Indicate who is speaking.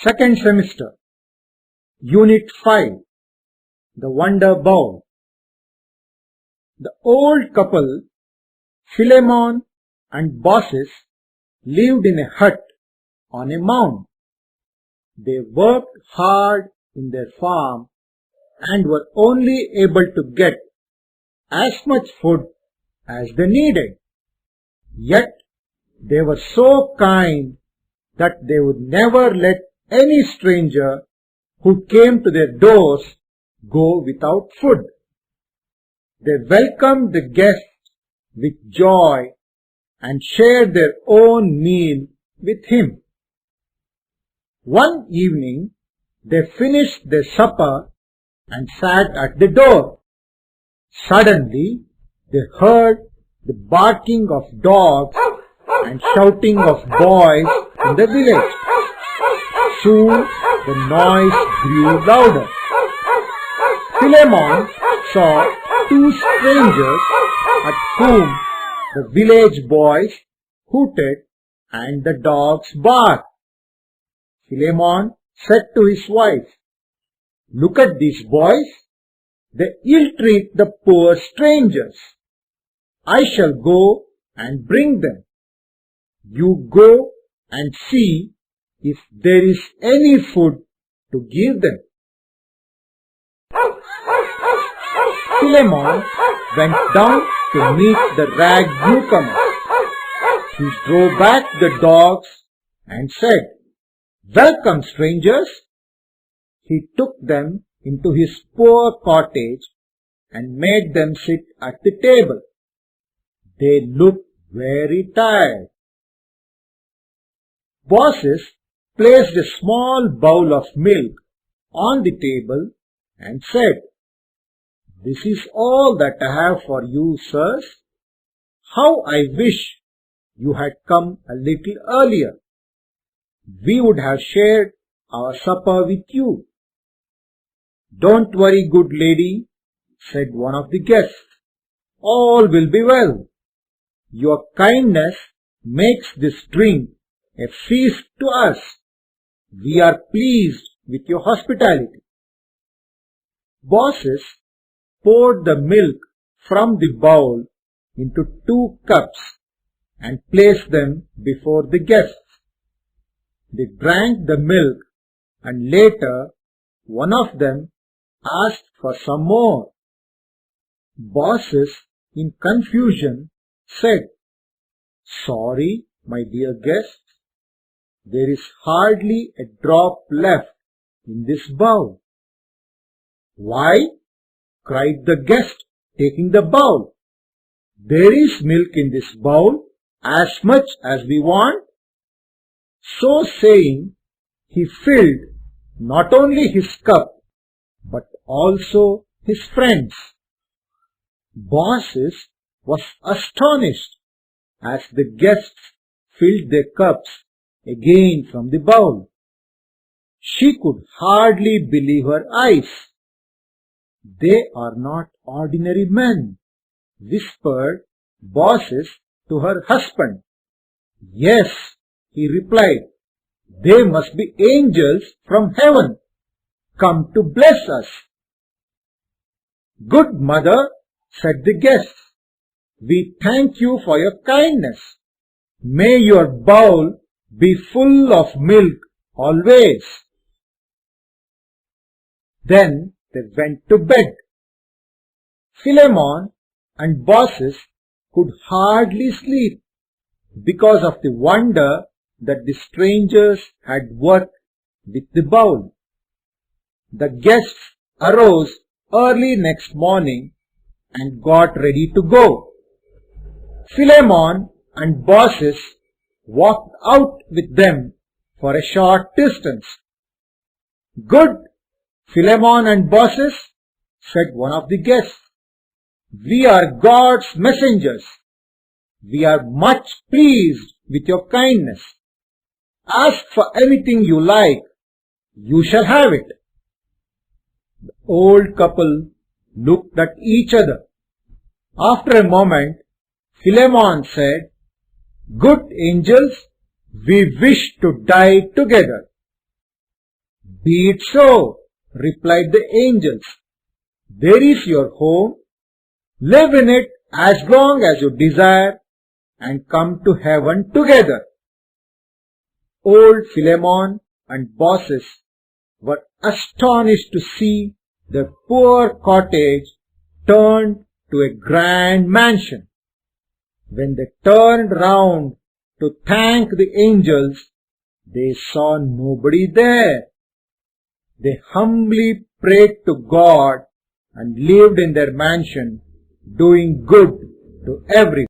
Speaker 1: Second semester, Unit 5, The Wonder Bowl. The old couple, Philemon and Baucis, lived in a hut on a mound. They worked hard in their farm and were only able to get as much food as they needed. Yet they were so kind that they would never let any stranger who came to their doors go without food. They welcomed the guests with joy and shared their own meal with him. One evening, they finished their supper and sat at the door. Suddenly, they heard the barking of dogs and shouting of boys in the village. Soon, the noise grew louder. Philemon saw two strangers at whom the village boys hooted and the dogs barked. Philemon said to his wife, "Look at these boys. They ill-treat the poor strangers. I shall go and bring them. You go and see if there is any food to give them." Philemon went down to meet the ragged newcomers. He drove back the dogs and said, "Welcome, strangers." He took them into his poor cottage and made them sit at the table. They looked very tired. Baucis placed a small bowl of milk on the table and said, "This is all that I have for you, sirs. How I wish you had come a little earlier. We would have shared our supper with you." "Don't worry, good lady," said one of the guests. "All will be well. Your kindness makes this drink a feast to us. We are pleased with your hospitality." Baucis poured the milk from the bowl into 2 cups and placed them before the guests. They drank the milk, and later one of them asked for some more. Baucis, in confusion, said, "Sorry, my dear guests, there is hardly a drop left in this bowl." "Why?" cried the guest, taking the bowl. "There is milk in this bowl, as much as we want." So saying, he filled not only his cup, but also his friend's. Baucis was astonished as the guests filled their cups again from the bowl. She could hardly believe her eyes. "They are not ordinary men," whispered Baucis to her husband. "Yes," he replied, "they must be angels from heaven, come to bless us." "Good mother," said the guests, "we thank you for your kindness. May your bowl be full of milk always." Then they went to bed. Philemon and Baucis could hardly sleep because of the wonder that the strangers had worked with the bowl. The guests arose early next morning and got ready to go. Philemon and Baucis walked out with them for a short distance. "Good, Philemon and Baucis," said one of the guests. "We are God's messengers. We are much pleased with your kindness. Ask for anything you like. You shall have it." The old couple looked at each other. After a moment, Philemon said, "Good angels, we wish to die together." "Be it so," replied the angels. "There is your home. Live in it as long as you desire and come to heaven together." Old Philemon and Baucis were astonished to see their poor cottage turned to a grand mansion. When they turned round to thank the angels, they saw nobody there. They humbly prayed to God and lived in their mansion, doing good to everyone.